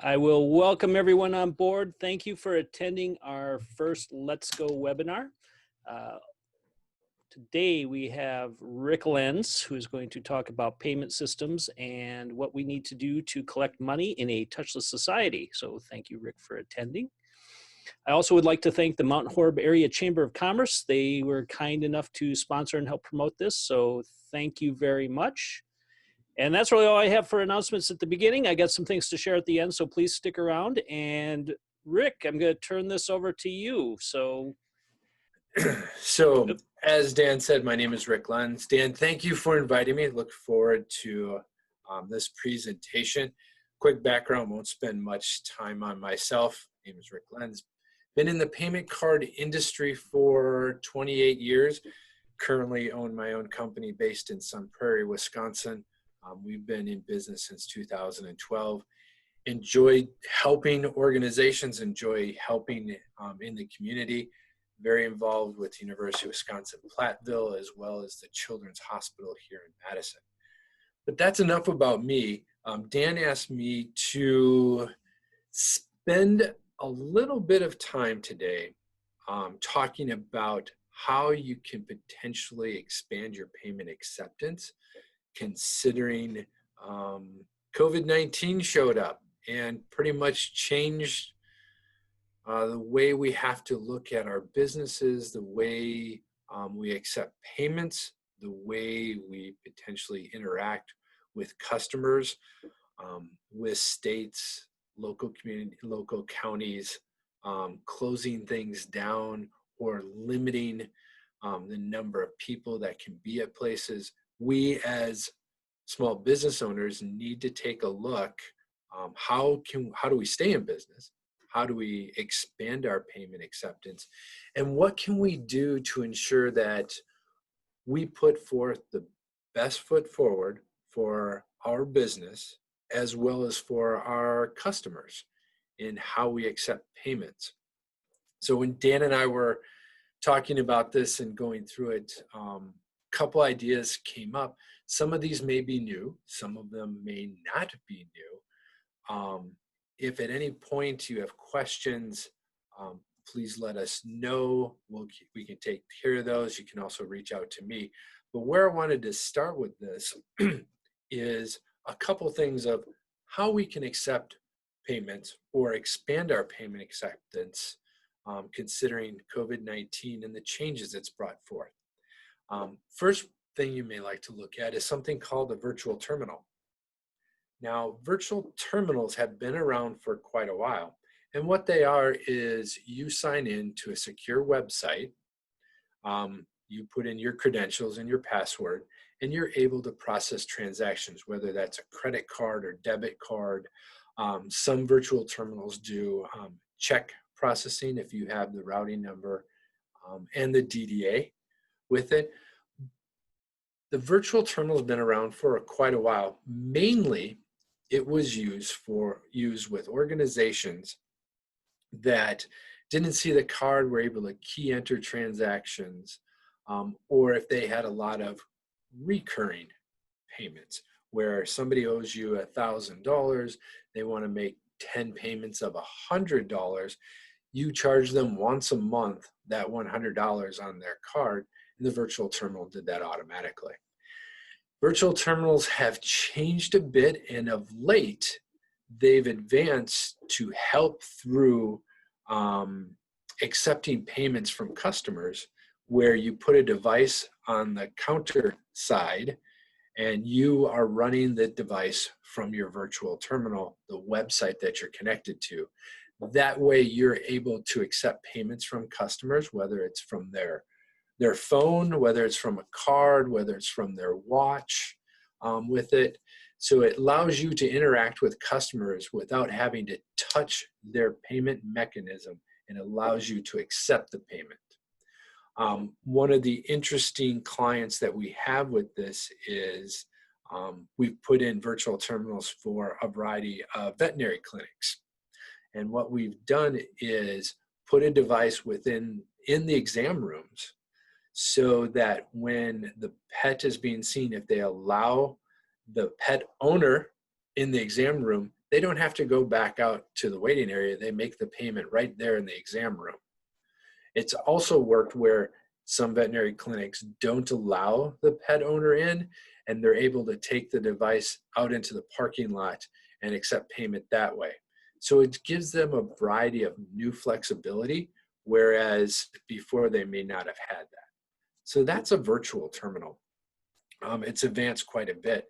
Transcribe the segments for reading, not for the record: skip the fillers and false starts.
I will welcome everyone on board. Thank you for attending our first Let's Go webinar. Today we have Rick Lenz, who is going to talk about payment systems and what we need to do to collect money in a touchless society. So thank you, Rick, for attending. I also would like to thank the Mount Horeb Area Chamber of Commerce. They were kind enough to sponsor and help promote this, so thank you very much. And that's really all I have for announcements at the beginning. I got some things to share at the end, so please stick around. And Rick, I'm going to turn this over to you. So as Dan said, my name is Rick Lenz. Dan, thank you for inviting me. Look forward to this presentation. Quick background, won't spend much time on myself. My name is Rick Lenz. Been in the payment card industry for 28 years. Currently own my own company based in Sun Prairie, Wisconsin. We've been in business since 2012. Enjoy helping organizations, enjoy helping in the community. Very involved with University of Wisconsin-Platteville, as well as the Children's Hospital here in Madison. But that's enough about me. Dan asked me to spend a little bit of time today talking about how you can potentially expand your payment acceptance, considering COVID-19 showed up and pretty much changed the way we have to look at our businesses, the way we accept payments, the way we potentially interact with customers, with states, local community, local counties, closing things down or limiting the number of people that can be at places. We as small business owners need to take a look. How do we stay in business? How do we expand our payment acceptance? And what can we do to ensure that we put forth the best foot forward for our business as well as for our customers in how we accept payments? So when Dan and I were talking about this and going through it, a couple ideas came up. Some of these may be new, some of them may not be new. If at any point you have questions, please let us know. We can take care of those. You can also reach out to me. But where I wanted to start with this is a couple things of how we can accept payments or expand our payment acceptance, considering COVID-19 and the changes it's brought forth. First thing you may like to look at is something called a virtual terminal. Now, virtual terminals have been around for quite a while. And what they are is you sign in to a secure website, you put in your credentials and your password, and you're able to process transactions, whether that's a credit card or debit card. Some virtual terminals do check processing if you have the routing number and the DDA with it. The virtual terminal has been around for quite a while. Mainly, it was used with organizations that didn't see the card, were able to key enter transactions, or if they had a lot of recurring payments where somebody owes you $1,000, they want to make 10 payments of $100, you charge them once a month that $100 on their card, and the virtual terminal did that automatically. Virtual terminals have changed a bit, and of late, they've advanced to help through accepting payments from customers, where you put a device on the counter side and you are running the device from your virtual terminal, the website that you're connected to. That way you're able to accept payments from customers, whether it's from their phone, whether it's from a card, whether it's from their watch with it. So it allows you to interact with customers without having to touch their payment mechanism, and allows you to accept the payment. One of the interesting clients that we have with this is we've put in virtual terminals for a variety of veterinary clinics. And what we've done is put a device in the exam rooms, so that when the pet is being seen, if they allow the pet owner in the exam room, they don't have to go back out to the waiting area. They make the payment right there in the exam room. It's also worked where some veterinary clinics don't allow the pet owner in, and they're able to take the device out into the parking lot and accept payment that way. So it gives them a variety of new flexibility, whereas before they may not have had that. So that's a virtual terminal. It's advanced quite a bit.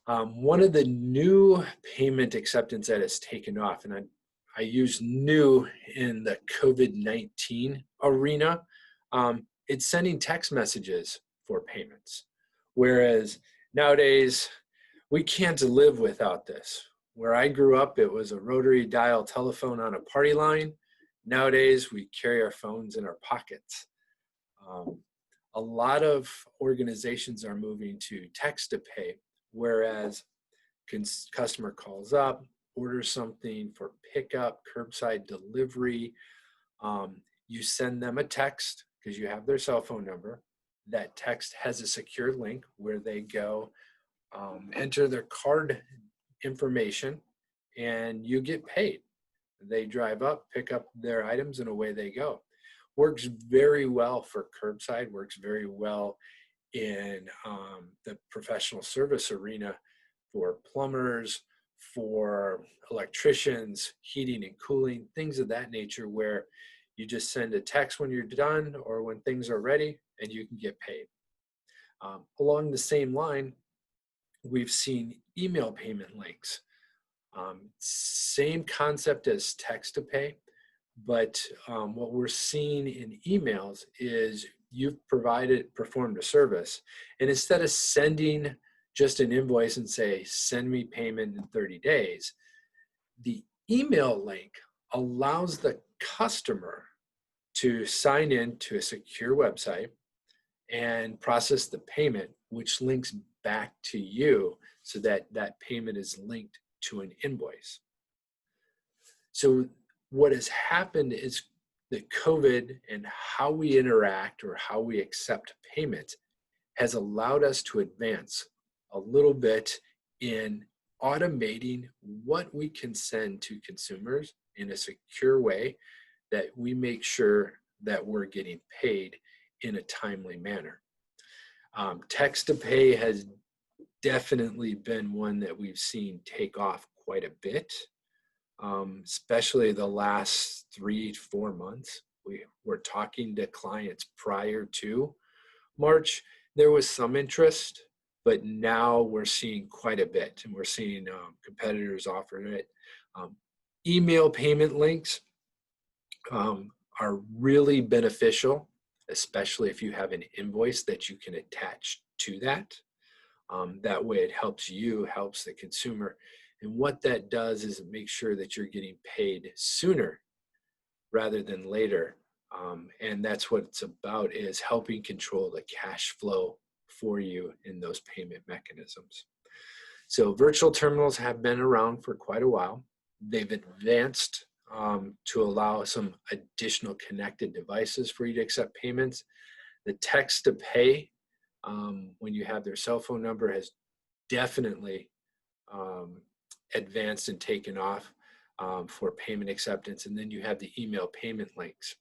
One of the new payment acceptance that has taken off, and I use new in the COVID-19 arena, it's sending text messages for payments. Whereas nowadays, we can't live without this. Where I grew up, it was a rotary dial telephone on a party line. Nowadays, we carry our phones in our pockets. A lot of organizations are moving to text to pay, whereas customer calls up, orders something for pickup, curbside delivery. You send them a text because you have their cell phone number. That text has a secure link where they go enter their card information, and you get paid. They drive up, pick up their items, and away they go. Works very well for curbside, works very well in the professional service arena for plumbers, for electricians, heating and cooling, things of that nature, where you just send a text when you're done or when things are ready and you can get paid. Along the same line, we've seen email payment links. Same concept as text to pay, but what we're seeing in emails is you've performed a service, and instead of sending just an invoice and say, send me payment in 30 days, the email link allows the customer to sign in to a secure website and process the payment, which links back to you so that that payment is linked to an invoice. So what has happened is that COVID and how we interact or how we accept payments has allowed us to advance a little bit in automating what we can send to consumers in a secure way that we make sure that we're getting paid in a timely manner. Text to pay has definitely been one that we've seen take off quite a bit, especially the last 3 to 4 months. We were talking to clients prior to March. There was some interest, but now we're seeing quite a bit, and we're seeing competitors offering it. Email payment links are really beneficial, especially if you have an invoice that you can attach to that. That way it helps you, helps the consumer. And what that does is it makes sure that you're getting paid sooner rather than later. And that's what it's about, is helping control the cash flow for you in those payment mechanisms. So virtual terminals have been around for quite a while. They've advanced to allow some additional connected devices for you to accept payments. The text to pay, when you have their cell phone number, has definitely advanced and taken off for payment acceptance. And then you have the email payment links.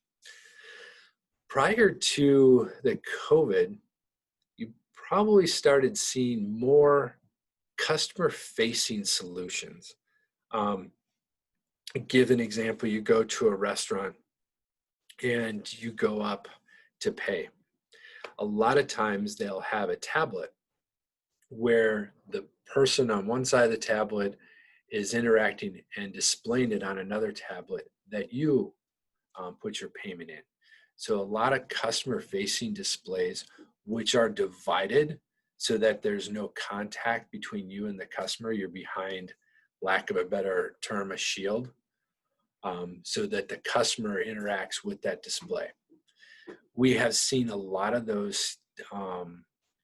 Prior to the COVID, you probably started seeing more customer-facing solutions. Give an example, you go to a restaurant and you go up to pay. A lot of times they'll have a tablet where the person on one side of the tablet is interacting and displaying it on another tablet that you put your payment in. So a lot of customer-facing displays, which are divided so that there's no contact between you and the customer. You're behind, lack of a better term, a shield, so that the customer interacts with that display. We have seen a lot of those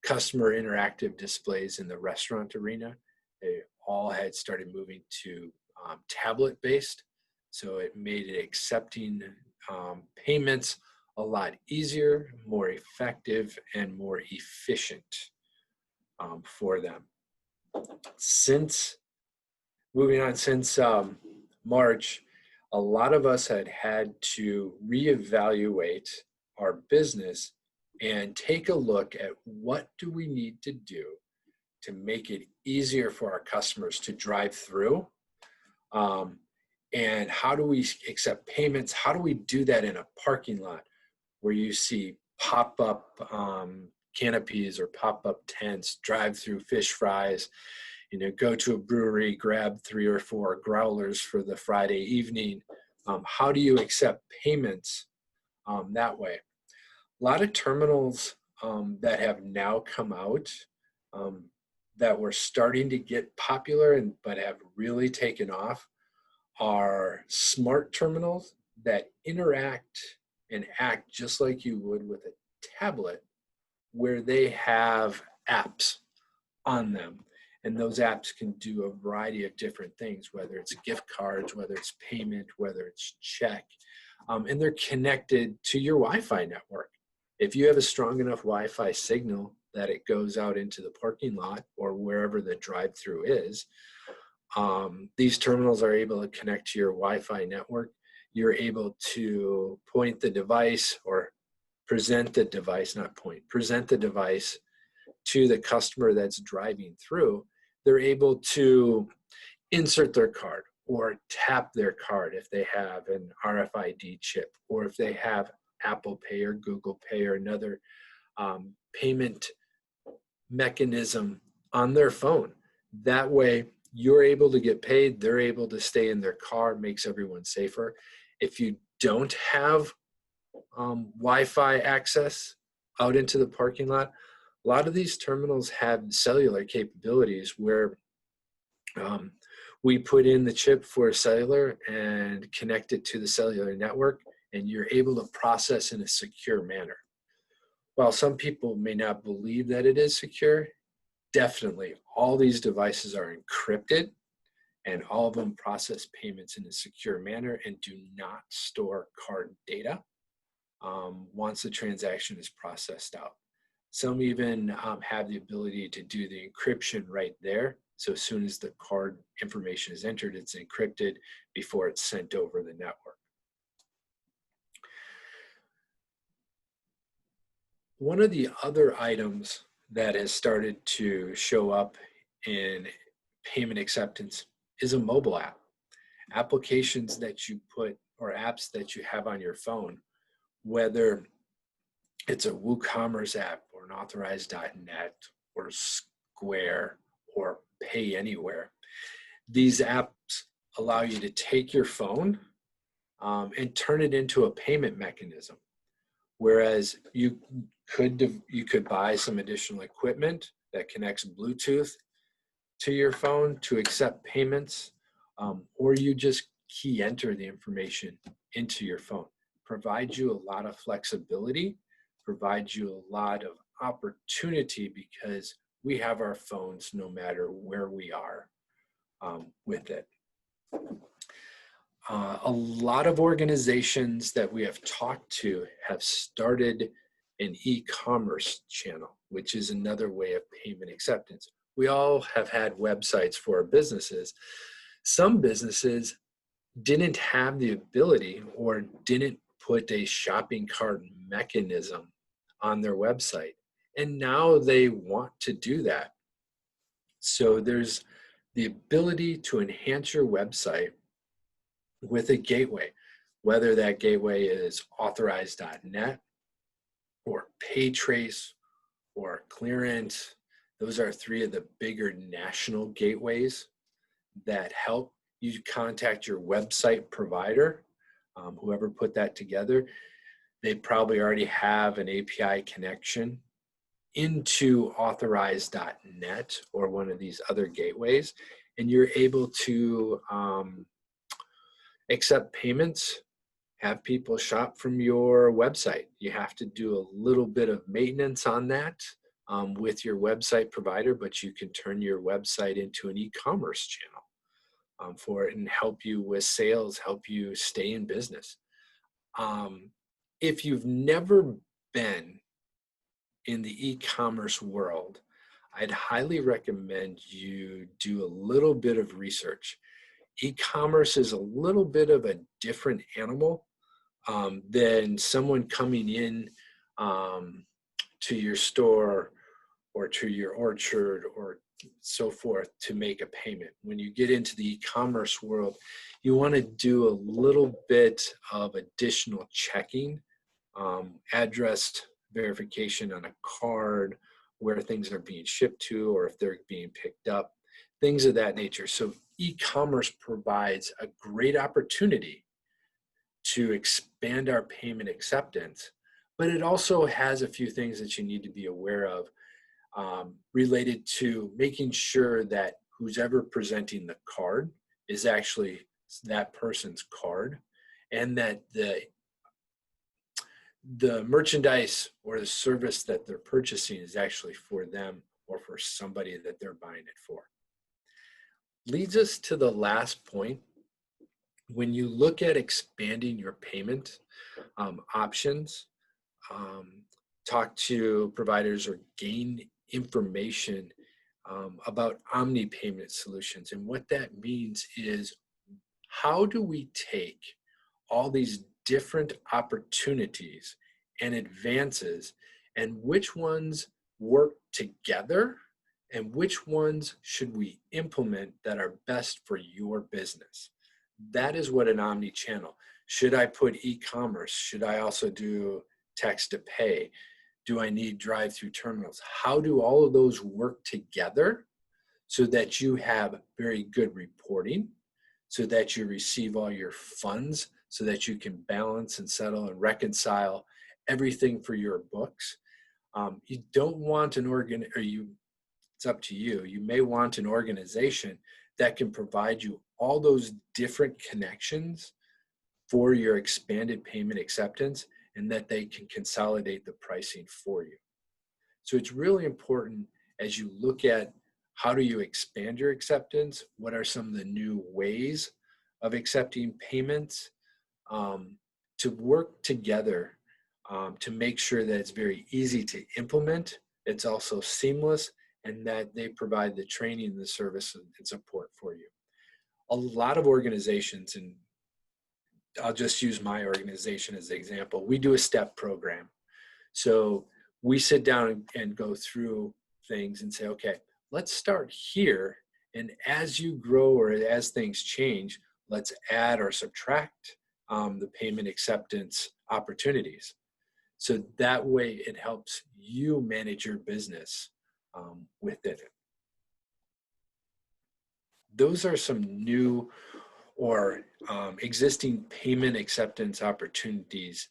customer interactive displays in the restaurant arena. They all had started moving to tablet-based, so it made it accepting payments a lot easier, more effective, and more efficient for them. Since moving on, since March, a lot of us had to reevaluate our business and take a look at what do we need to do to make it easier for our customers to drive through. Um, and how do we accept payments? How do we do that in a parking lot where you see pop-up canopies or pop-up tents, drive-through fish fries, go to a brewery, grab 3 or 4 growlers for the Friday evening. How do you accept payments that way? A lot of terminals that have now come out um, that were starting to get popular but have really taken off are smart terminals that interact and act just like you would with a tablet, where they have apps on them. And those apps can do a variety of different things, whether it's gift cards, whether it's payment, whether it's check. And they're connected to your Wi-Fi network. If you have a strong enough Wi-Fi signal that it goes out into the parking lot or wherever the drive-through is, these terminals are able to connect to your Wi-Fi network. You're able to point the device or present the device, not point, present the device to the customer that's driving through. They're able to insert their card or tap their card if they have an RFID chip, or if they have Apple Pay or Google Pay or another payment mechanism on their phone. That way, you're able to get paid, they're able to stay in their car, makes everyone safer. If you don't have Wi-Fi access out into the parking lot, a lot of these terminals have cellular capabilities where we put in the chip for cellular and connect it to the cellular network, and you're able to process in a secure manner. While some people may not believe that it is secure, definitely all these devices are encrypted, and all of them process payments in a secure manner and do not store card data once the transaction is processed out. Some even have the ability to do the encryption right there. So as soon as the card information is entered, it's encrypted before it's sent over the network. One of the other items that has started to show up in payment acceptance is a mobile app. Applications that you put, or apps that you have on your phone, whether it's a WooCommerce app or an authorized.net or Square or Pay Anywhere. These apps allow you to take your phone and turn it into a payment mechanism. Whereas you could buy some additional equipment that connects Bluetooth to your phone to accept payments, or you just key enter the information into your phone. Provides you a lot of flexibility, provides you a lot of opportunity, because we have our phones no matter where we are with it. A lot of organizations that we have talked to have started an e-commerce channel, which is another way of payment acceptance. We all have had websites for our businesses. Some businesses didn't have the ability or didn't put a shopping cart mechanism on their website, and now they want to do that. So there's the ability to enhance your website with a gateway, whether that gateway is authorized.net or Paytrace or Clearance. Those are 3 of the bigger national gateways that help you contact your website provider, whoever put that together. They probably already have an API connection into authorized.net or one of these other gateways, and you're able to accept payments, have people shop from your website. You have to do a little bit of maintenance on that with your website provider, but you can turn your website into an e-commerce channel for it and help you with sales, help you stay in business. If you've never been in the e-commerce world, I'd highly recommend you do a little bit of research. E-commerce is a little bit of a different animal than someone coming in to your store or to your orchard or so forth to make a payment. When you get into the e-commerce world, you want to do a little bit of additional checking, address verification on a card, where things are being shipped to, or if they're being picked up, things of that nature. So e-commerce provides a great opportunity to expand our payment acceptance, but it also has a few things that you need to be aware of related to making sure that who's ever presenting the card is actually that person's card, and that the merchandise or the service that they're purchasing is actually for them or for somebody that they're buying it for. Leads us to the last point. When you look at expanding your payment options, talk to providers or gain information about Omni Payment solutions. And what that means is, how do we take all these different opportunities and advances, and which ones work together and which ones should we implement that are best for your business? That is what an omni-channel. Should I put e-commerce? Should I also do text to pay? Do I need drive-through terminals? How do all of those work together so that you have very good reporting, so that you receive all your funds, so that you can balance and settle and reconcile everything for your books? You don't want it's up to you. You may want an organization that can provide you all those different connections for your expanded payment acceptance, and that they can consolidate the pricing for you. So it's really important, as you look at how do you expand your acceptance, what are some of the new ways of accepting payments, to work together to make sure that it's very easy to implement, it's also seamless, and that they provide the training, the service, and support for you. A lot of organizations, and I'll just use my organization as an example, we do a STEP program. So we sit down and go through things and say, okay, let's start here. And as you grow or as things change, let's add or subtract the payment acceptance opportunities. So that way it helps you manage your business within it. Those are some new or existing payment acceptance opportunities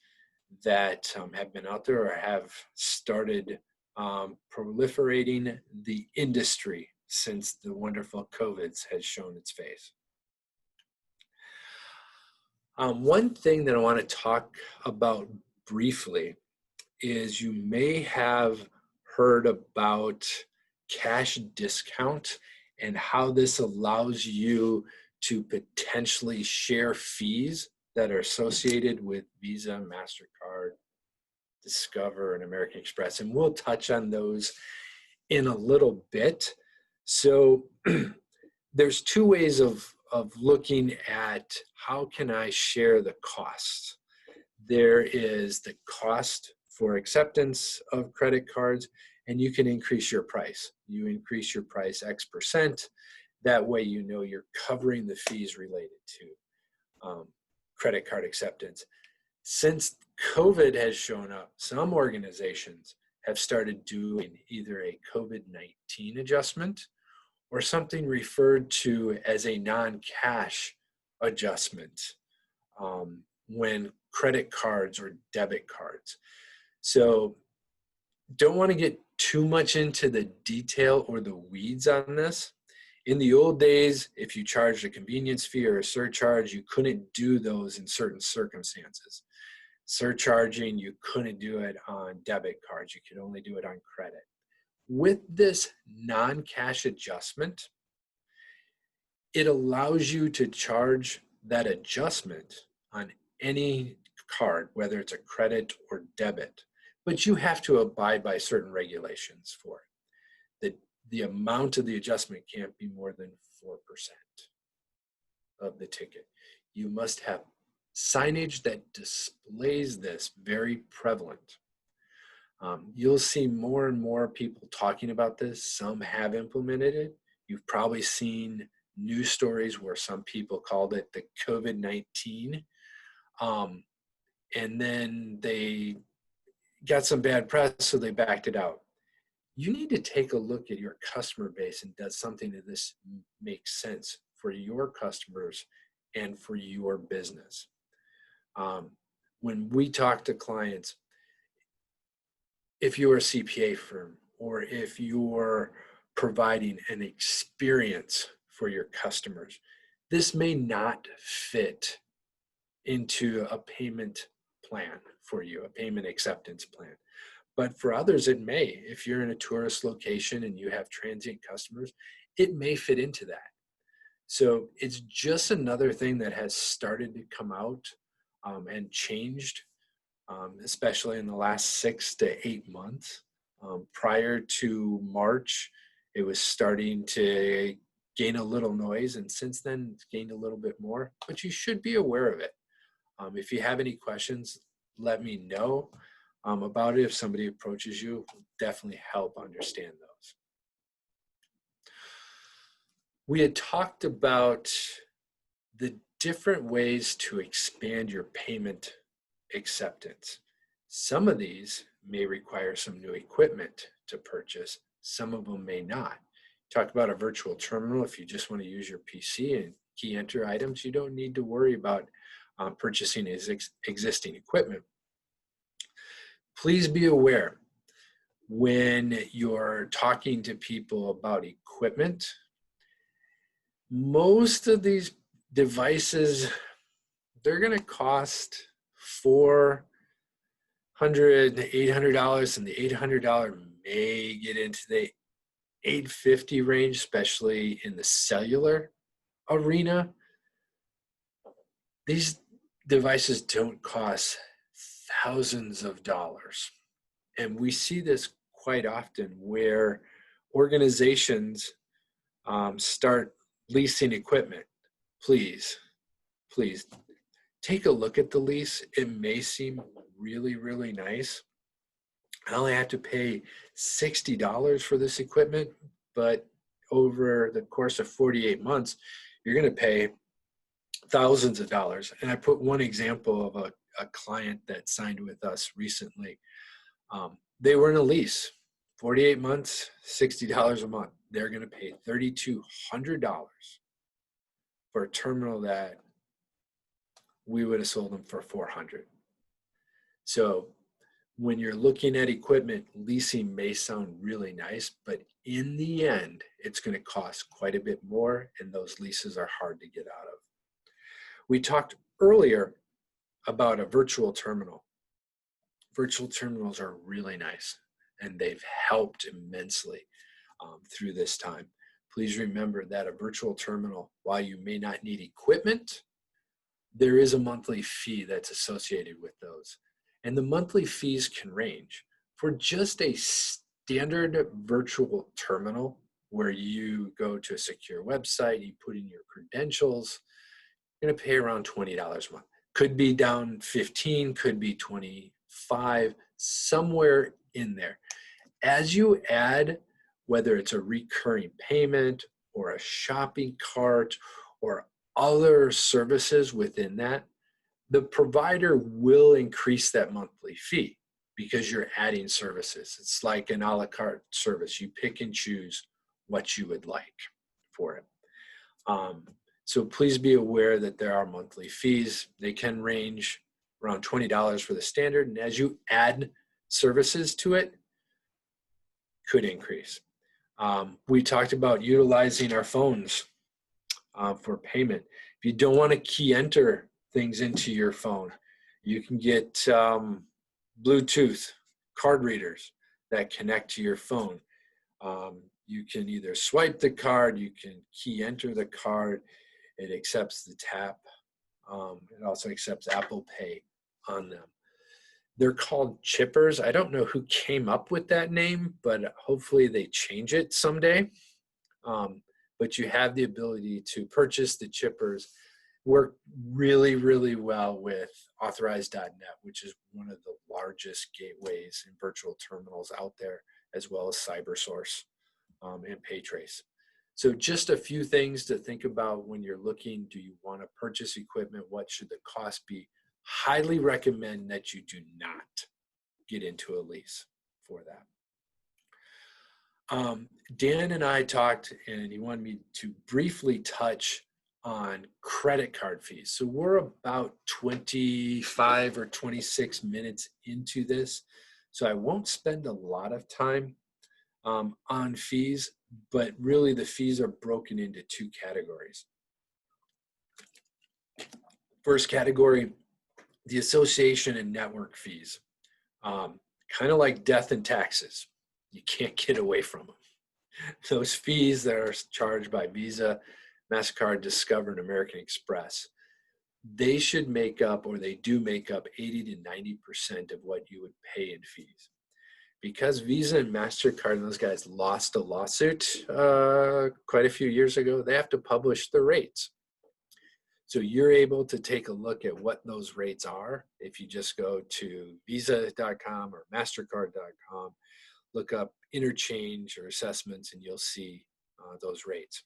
that have been out there or have started proliferating the industry since the wonderful COVID has shown its face. One thing that I want to talk about briefly is, you may have heard about cash discount and how this allows you to potentially share fees that are associated with Visa, MasterCard, Discover, and American Express. And we'll touch on those in a little bit. So there's two ways of looking at how can I share the costs. There is the cost for acceptance of credit cards, and you can increase your price. You increase your price X%. That way you know you're covering the fees related to credit card acceptance. Since COVID has shown up, some organizations have started doing either a COVID-19 adjustment or something referred to as a non-cash adjustment when credit cards or debit cards. So don't want to get too much into the detail or the weeds on this. In the old days, if you charged a convenience fee or a surcharge, you couldn't do those in certain circumstances. Surcharging, you couldn't do it on debit cards. You could only do it on credit. With this non-cash adjustment, it allows you to charge that adjustment on any card, whether it's a credit or debit, but you have to abide by certain regulations for it. The the amount of the adjustment can't be more than 4% of the ticket. You must have signage that displays this, very prevalent. You'll see more and more people talking about this. Some have implemented it. You've probably seen news stories where some people called it the COVID-19. And then they got some bad press, so they backed it out. You need to take a look at your customer base, and does something of this make sense for your customers and for your business? When we talk to clients, if you're a CPA firm or if you're providing an experience for your customers, this may not fit into a payment plan for you, a payment acceptance plan. But for others, it may. If you're in a tourist location and you have transient customers, it may fit into that. So it's just another thing that has started to come out and changed, especially in the last 6 to 8 months. Prior to March, it was starting to gain a little noise, and since then it's gained a little bit more, but you should be aware of it. If you have any questions, let me know about it. If somebody approaches you, we'll definitely help understand those. We had talked about the different ways to expand your payment acceptance. Some of these may require some new equipment to purchase. Some of them may not. Talk about a virtual terminal. If you just want to use your PC and key enter items, you don't need to worry about purchasing existing equipment. Please be aware when you're talking to people about equipment, most of these devices, they're going to cost $400, $800, and the $800 may get into the $850 range, especially in the cellular arena. These devices don't cost thousands of dollars. And we see this quite often where organizations start leasing equipment. Please take a look at the lease. It may seem really, really nice. I only have to pay $60 for this equipment, but over the course of 48 months, you're going to pay thousands of dollars. And I put one example of a client that signed with us recently. They were in a lease, 48 months, $60 a month. They're going to pay $3,200 for a terminal that we would have sold them for $400. So when you're looking at equipment, leasing may sound really nice, but in the end, it's going to cost quite a bit more, and those leases are hard to get out of. We talked earlier about a virtual terminal. Virtual terminals are really nice, and they've helped immensely through this time. Please remember that a virtual terminal, while you may not need equipment, there is a monthly fee that's associated with those. And the monthly fees can range. For just a standard virtual terminal where you go to a secure website, you put in your credentials, you're going to pay around $20 a month. Could be down 15, could be 25, somewhere in there. As you add, whether it's a recurring payment or a shopping cart or other services within that, the provider will increase that monthly fee because you're adding services. It's like an a la carte service. You pick and choose what you would like for it. So please be aware that there are monthly fees. They can range around $20 for the standard, and as you add services to it, could increase. We talked about utilizing our phones for payment. If you don't want to key enter things into your phone, you can get Bluetooth card readers that connect to your phone. You can either swipe the card, you can key enter the card. It accepts the tap. It also accepts Apple Pay on them. They're called chippers. I don't know who came up with that name, but hopefully they change it someday. But you have the ability to purchase the chippers. Work really, really well with Authorize.net, which is one of the largest gateways and virtual terminals out there, as well as CyberSource and PayTrace. So just a few things to think about when you're looking. Do you want to purchase equipment? What should the cost be? Highly recommend that you do not get into a lease for that. Dan and I talked, and he wanted me to briefly touch on credit card fees. So we're about 25 or 26 minutes into this. So I won't spend a lot of time on fees, but really the fees are broken into two categories. First category, the association and network fees. Kind of like death and taxes. You can't get away from them. Those fees that are charged by Visa, MasterCard, Discover, and American Express, they should make up, or they do make up, 80 to 90% of what you would pay in fees. Because Visa and MasterCard and those guys lost a lawsuit quite a few years ago, they have to publish the rates. So you're able to take a look at what those rates are if you just go to visa.com or mastercard.com, look up interchange or assessments, and you'll see those rates.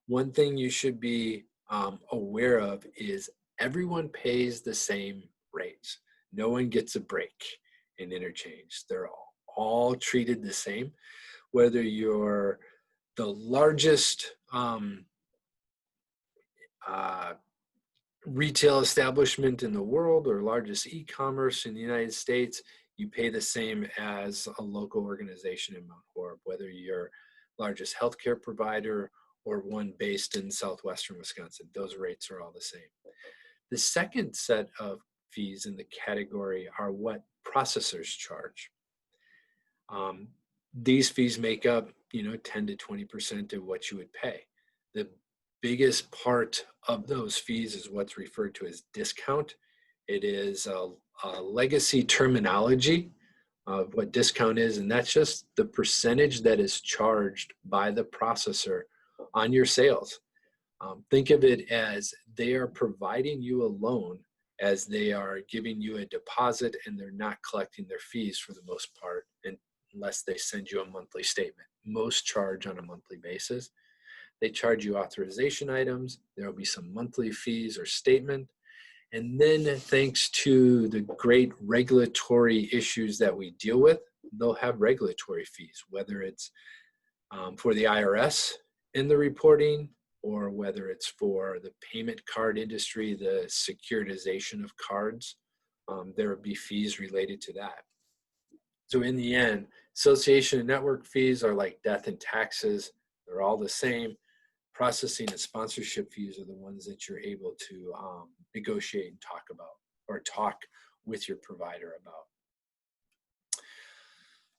One thing you should be aware of is everyone pays the same rates. No one gets a break in interchange. They're all treated the same, whether you're the largest retail establishment in the world or largest e-commerce in the United States. You pay the same as a local organization in Mount Horeb, whether you're largest healthcare provider or one based in southwestern Wisconsin. Those rates are all the same. The second set of fees in the category are what processors charge. These fees make up, 10 to 20% of what you would pay. The biggest part of those fees is what's referred to as discount. It is a legacy terminology of what discount is, and that's just the percentage that is charged by the processor on your sales. Think of it as they are providing you a loan as they are giving you a deposit, and they're not collecting their fees for the most part unless they send you a monthly statement. Most charge on a monthly basis. They charge you authorization items. There will be some monthly fees or statement. And then thanks to the great regulatory issues that we deal with, they'll have regulatory fees, whether it's for the IRS in the reporting, or whether it's for the payment card industry, the securitization of cards. There would be fees related to that. So in the end, association and network fees are like death and taxes. They're all the same. Processing and sponsorship fees are the ones that you're able to negotiate and talk about, or talk with your provider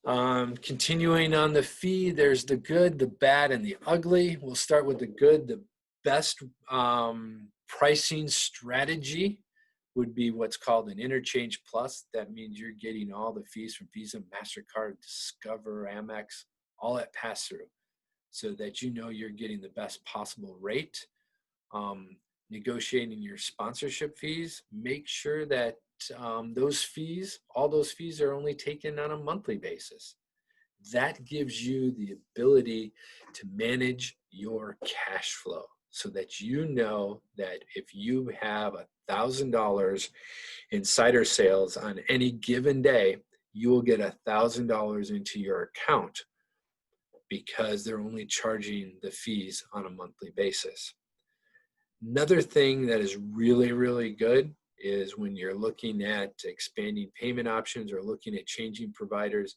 about. Continuing on the fee, there's the good, the bad, and the ugly. We'll start with the good. The best pricing strategy would be what's called an interchange plus. That means you're getting all the fees from Visa, MasterCard, Discover, Amex, all at pass-through, so that you're getting the best possible rate. Negotiating your sponsorship fees, make sure that all those fees are only taken on a monthly basis. That gives you the ability to manage your cash flow, so that that if you have $1,000 in cider sales on any given day, you will get $1,000 into your account, because they're only charging the fees on a monthly basis. Another thing that is really, really good is when you're looking at expanding payment options or looking at changing providers,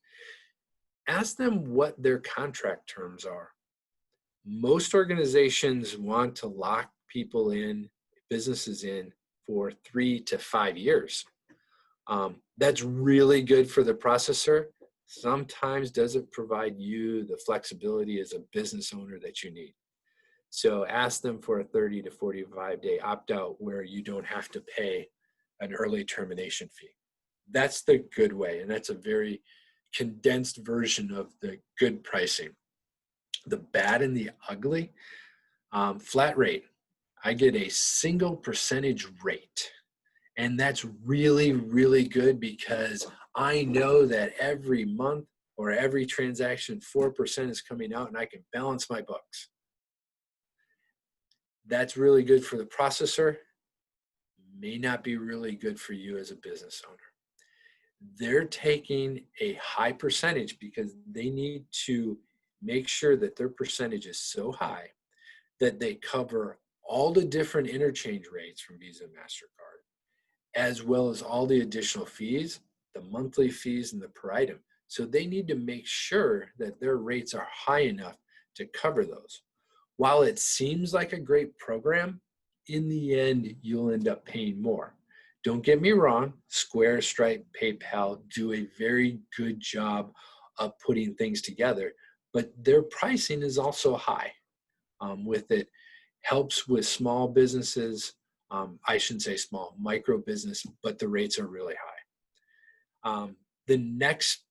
ask them what their contract terms are. Most organizations want to lock people in, businesses in, for 3 to 5 years. That's really good for the processor. Sometimes doesn't provide you the flexibility as a business owner that you need. So ask them for a 30 to 45 day opt-out where you don't have to pay an early termination fee. That's the good way, and that's a very condensed version of the good pricing. The bad and the ugly, flat rate. I get a single percentage rate. And that's really, really good because I know that every month or every transaction, 4% is coming out and I can balance my books. That's really good for the processor, may not be really good for you as a business owner. They're taking a high percentage because they need to make sure that their percentage is so high that they cover all the different interchange rates from Visa and MasterCard, as well as all the additional fees, the monthly fees, and the per item. So they need to make sure that their rates are high enough to cover those. While it seems like a great program, in the end, you'll end up paying more. Don't get me wrong, Square, Stripe, PayPal do a very good job of putting things together, but their pricing is also high with it. Helps with small businesses. I shouldn't say small, micro business, but the rates are really high. The next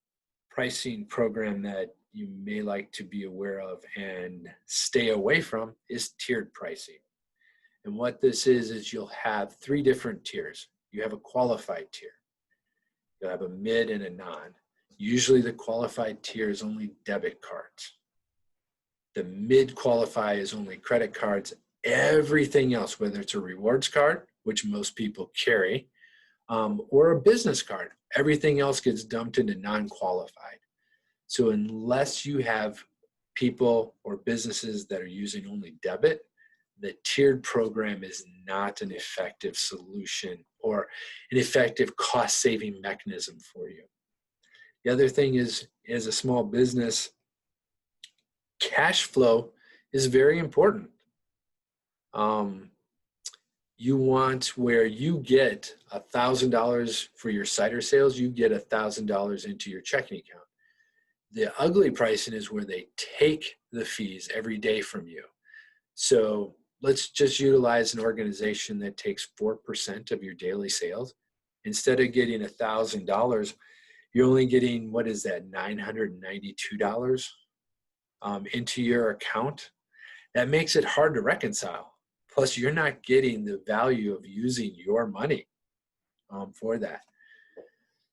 pricing program that you may like to be aware of and stay away from is tiered pricing. And what this is you'll have 3 different tiers. You have a qualified tier. You'll have a mid and a non. Usually the qualified tier is only debit cards. The mid qualify is only credit cards. Everything else, whether it's a rewards card, which most people carry, or a business card, everything else gets dumped into non-qualified. So unless you have people or businesses that are using only debit, the tiered program is not an effective solution or an effective cost-saving mechanism for you. The other thing is, as a small business, cash flow is very important. You want where you get $1,000 for your cider sales, you get $1,000 into your checking account. The ugly pricing is where they take the fees every day from you. So let's just utilize an organization that takes 4% of your daily sales. Instead of getting $1,000, you're only getting, what is that, $992 into your account. That makes it hard to reconcile. Plus, you're not getting the value of using your money for that.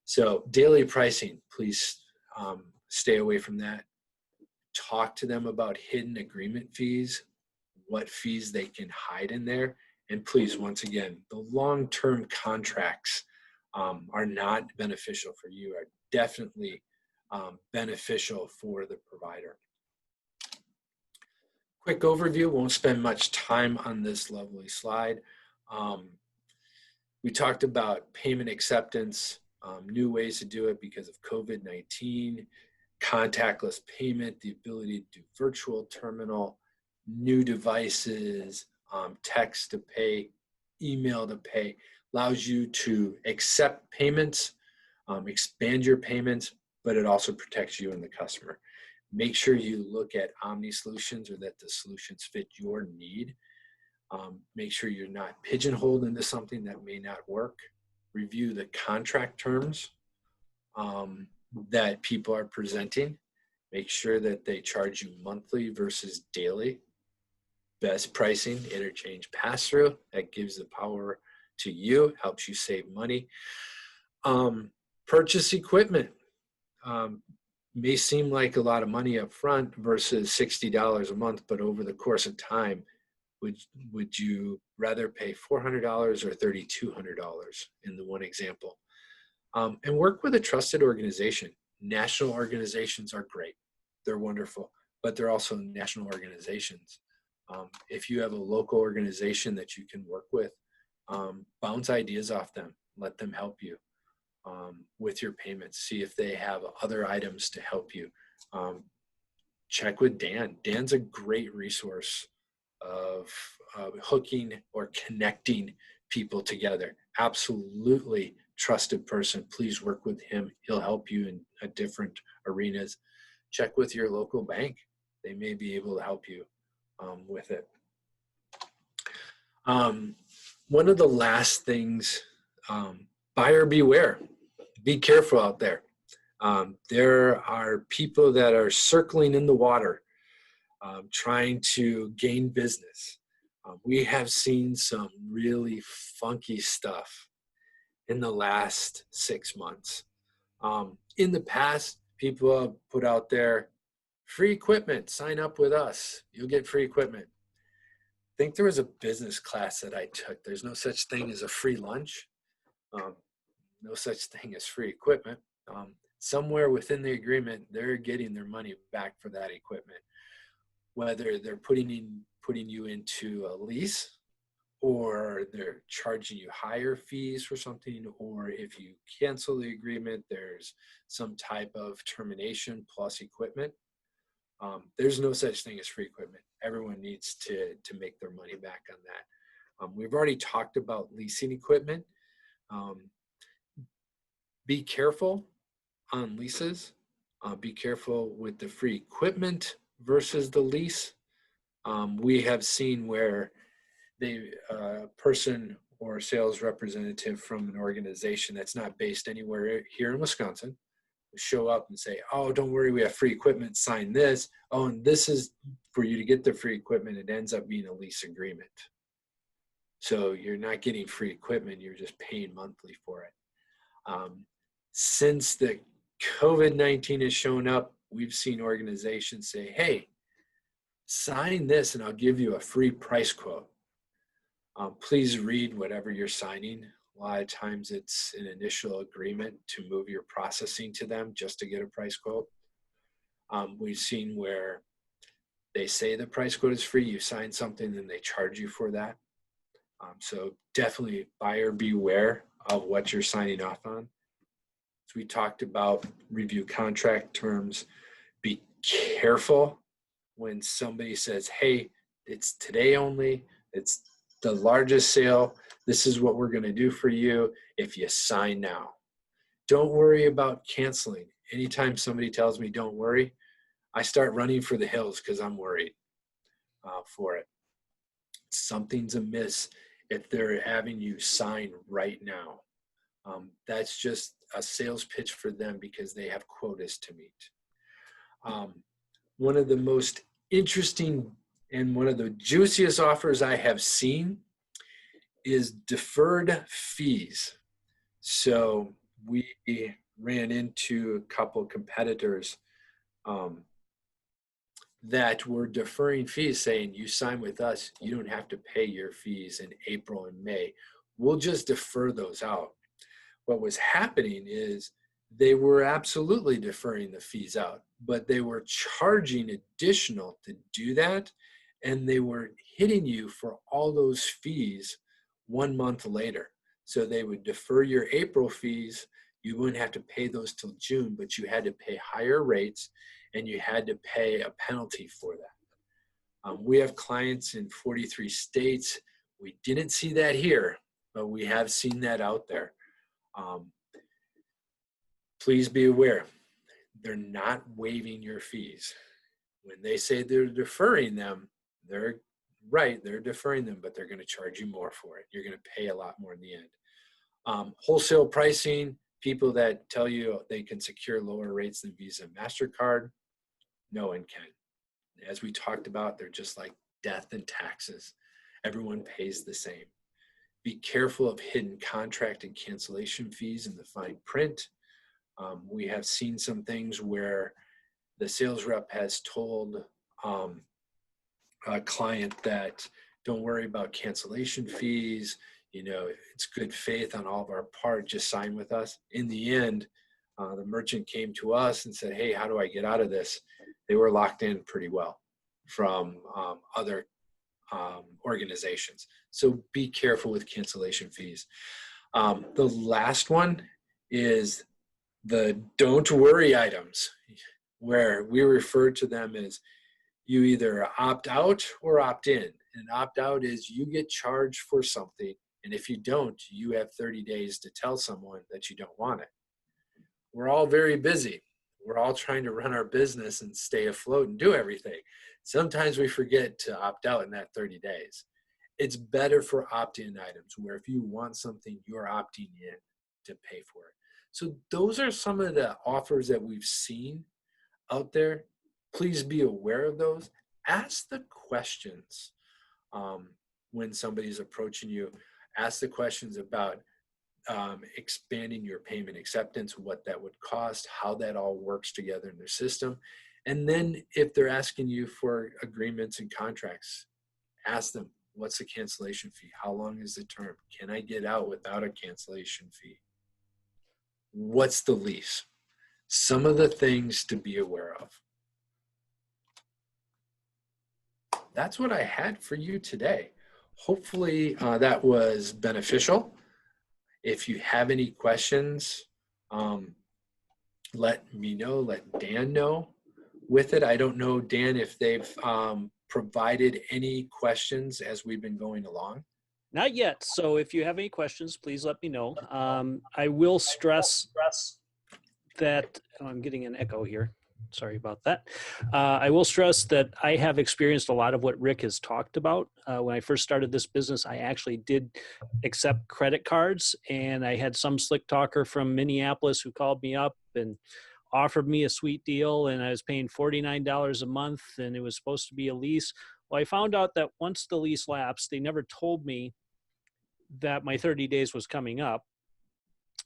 So daily pricing, please stay away from that. Talk to them about hidden agreement fees, what fees they can hide in there. And please, once again, the long-term contracts are not beneficial for you, are definitely beneficial for the provider. Quick overview, won't spend much time on this lovely slide. We talked about payment acceptance, new ways to do it because of COVID-19, contactless payment, the ability to do virtual terminal, new devices, text to pay, email to pay, allows you to accept payments, expand your payments, but it also protects you and the customer. Make sure you look at Omni solutions or that the solutions fit your need. Make sure you're not pigeonholed into something that may not work. Review the contract terms that people are presenting. Make sure that they charge you monthly versus daily. Best pricing, interchange pass-through. That gives the power to you, helps you save money. Purchase equipment. May seem like a lot of money up front versus $60 a month, but over the course of time, would you rather pay $400 or $3,200 in the one example? And work with a trusted organization. National organizations are great. They're wonderful, but they're also national organizations. If you have a local organization that you can work with, bounce ideas off them. Let them help you with your payments. See if they have other items to help you. Check with Dan. Dan's a great resource of hooking or connecting people together. Absolutely trusted person. Please work with him. He'll help you in different arenas. Check with your local bank. They may be able to help you with it. One of the last things, buyer beware. be careful out there. There are people that are circling in the water, trying to gain business. We have seen some really funky stuff in the last 6 months. In the past, people have put out there, free equipment, sign up with us, you'll get free equipment. I think there was a business class that I took. There's no such thing as a free lunch, no such thing as free equipment. Somewhere within the agreement, they're getting their money back for that equipment, whether they're putting you into a lease, or they're charging you higher fees for something, or if you cancel the agreement, there's some type of termination plus equipment. There's no such thing as free equipment. Everyone needs to make their money back on that. We've already talked about leasing equipment. Be careful on leases. Be careful with the free equipment versus the lease. We have seen where the person or sales representative from an organization that's not based anywhere here in Wisconsin will show up and say, oh, don't worry, we have free equipment, sign this. Oh, and this is for you to get the free equipment. It ends up being a lease agreement. So you're not getting free equipment, you're just paying monthly for it. Since the COVID-19 has shown up, we've seen organizations say, hey, sign this and I'll give you a free price quote. Please read whatever you're signing. A lot of times it's an initial agreement to move your processing to them just to get a price quote. We've seen where they say the price quote is free, you sign something and they charge you for that. So definitely buyer beware of what you're signing off on. As we talked about, review contract terms. Be careful when somebody says, hey, it's today only, it's the largest sale, this is what we're going to do for you if you sign now. Don't worry about canceling. Anytime somebody tells me don't worry, I start running for the hills because I'm worried for it. Something's amiss if they're having you sign right now. That's just a sales pitch for them because they have quotas to meet. One of the most interesting and one of the juiciest offers I have seen is deferred fees. So we ran into a couple competitors that were deferring fees, saying, you sign with us, you don't have to pay your fees in April and May. We'll just defer those out. What was happening is they were absolutely deferring the fees out, but they were charging additional to do that, and they were hitting you for all those fees 1 month later. So they would defer your April fees. You wouldn't have to pay those till June, but you had to pay higher rates and you had to pay a penalty for that. We have clients in 43 states. We didn't see that here, but we have seen that out there. Please be aware, they're not waiving your fees. When they say they're deferring them, they're right, they're deferring them, but they're going to charge you more for it. You're going to pay a lot more in the end. Wholesale pricing, people that tell you they can secure lower rates than Visa and MasterCard, no one can. As we talked about, they're just like death and taxes. Everyone pays the same. Be careful of hidden contract and cancellation fees in the fine print. We have seen some things where the sales rep has told a client that don't worry about cancellation fees, it's good faith on all of our part, just sign with us. In the end, the merchant came to us and said, hey, how do I get out of this? They were locked in pretty well from other organizations. So be careful with cancellation fees. The last one is the don't worry items, where we refer to them as you either opt out or opt in. And opt out is you get charged for something, and if you don't, you have 30 days to tell someone that you don't want it. We're all very busy. We're all trying to run our business and stay afloat and do everything. Sometimes we forget to opt out in that 30 days. It's better for opt-in items, where if you want something, you're opting in to pay for it. So those are some of the offers that we've seen out there. Please be aware of those. Ask the questions when somebody's approaching you. Ask the questions about expanding your payment acceptance, what that would cost, how that all works together in their system. And then if they're asking you for agreements and contracts, ask them, what's the cancellation fee? How long is the term? Can I get out without a cancellation fee? What's the lease? Some of the things to be aware of. That's what I had for you today. Hopefully that was beneficial. If you have any questions, let me know, let Dan know with it. I don't know, Dan, if they've provided any questions as we've been going along. Not yet. So if you have any questions, please let me know. I will stress that I'm getting an echo here. Sorry about that. I will stress that I have experienced a lot of what Rick has talked about. When I first started this business, I actually did accept credit cards, and I had some slick talker from Minneapolis who called me up and offered me a sweet deal, and I was paying $49 a month, and it was supposed to be a lease. Well, I found out that once the lease lapsed, they never told me that my 30 days was coming up.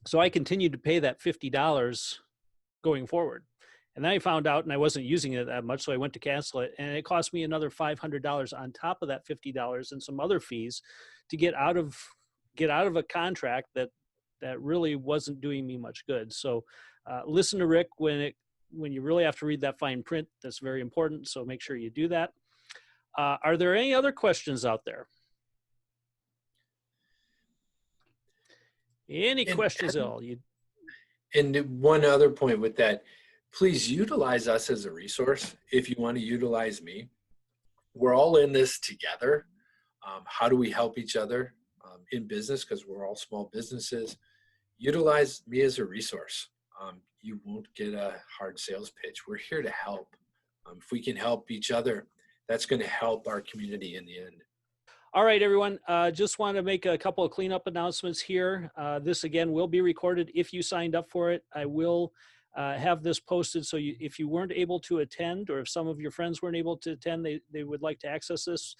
So I continued to pay that $50 going forward. And then I found out, and I wasn't using it that much, so I went to cancel it, and it cost me another $500 on top of that $50 and some other fees to get out of a contract that really wasn't doing me much good. So listen to Rick when you really have to read that fine print. That's very important. So make sure you do that. Are there any other questions out there? Any questions at all? And one other point with that, please utilize us as a resource if you want to utilize me. We're all in this together. How do we help each other in business? Because we're all small businesses. Utilize me as a resource. You won't get a hard sales pitch. We're here to help. If we can help each other, that's going to help our community in the end. All right, everyone. Just want to make a couple of cleanup announcements here. This, again, will be recorded if you signed up for it. I will have this posted, so if you weren't able to attend, or if some of your friends weren't able to attend, they would like to access this,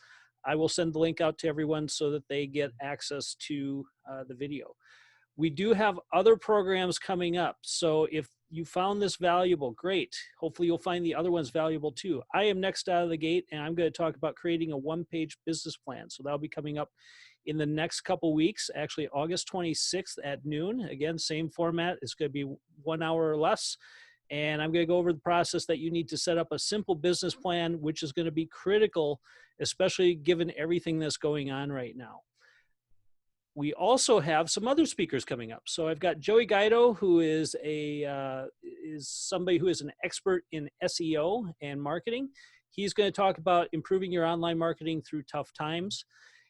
I will send the link out to everyone so that they get access to the video. We do have other programs coming up, so if you found this valuable, great. Hopefully you'll find the other ones valuable too. I am next out of the gate, and I'm going to talk about creating a one-page business plan. So that'll be coming up in the next couple weeks, actually August 26th at noon. Again, same format. It's going to be 1 hour or less. And I'm going to go over the process that you need to set up a simple business plan, which is going to be critical, especially given everything that's going on right now. We also have some other speakers coming up. So I've got Joey Guido, who is somebody who is an expert in SEO and marketing. He's going to talk about improving your online marketing through tough times.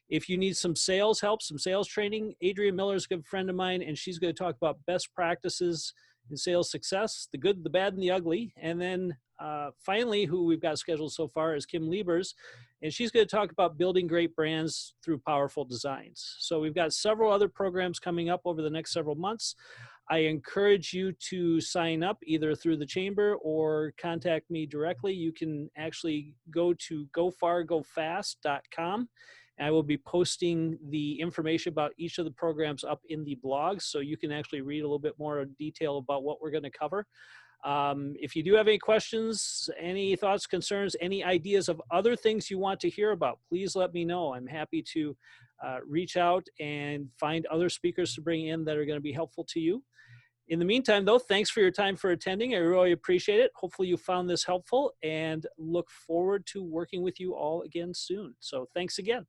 If you need some sales help, some sales training, Adrienne Miller is a good friend of mine, and she's going to talk about best practices in sales success, the good, the bad, and the ugly. And then finally, who we've got scheduled so far is Kim Liebers, and she's going to talk about building great brands through powerful designs. So we've got several other programs coming up over the next several months. I encourage you to sign up either through the chamber or contact me directly. You can actually go to gofargofast.com. I will be posting the information about each of the programs up in the blog, so you can actually read a little bit more detail about what we're going to cover. If you do have any questions, any thoughts, concerns, any ideas of other things you want to hear about, please let me know. I'm happy to reach out and find other speakers to bring in that are going to be helpful to you. In the meantime, though, thanks for your time for attending. I really appreciate it. Hopefully you found this helpful, and look forward to working with you all again soon. So thanks again.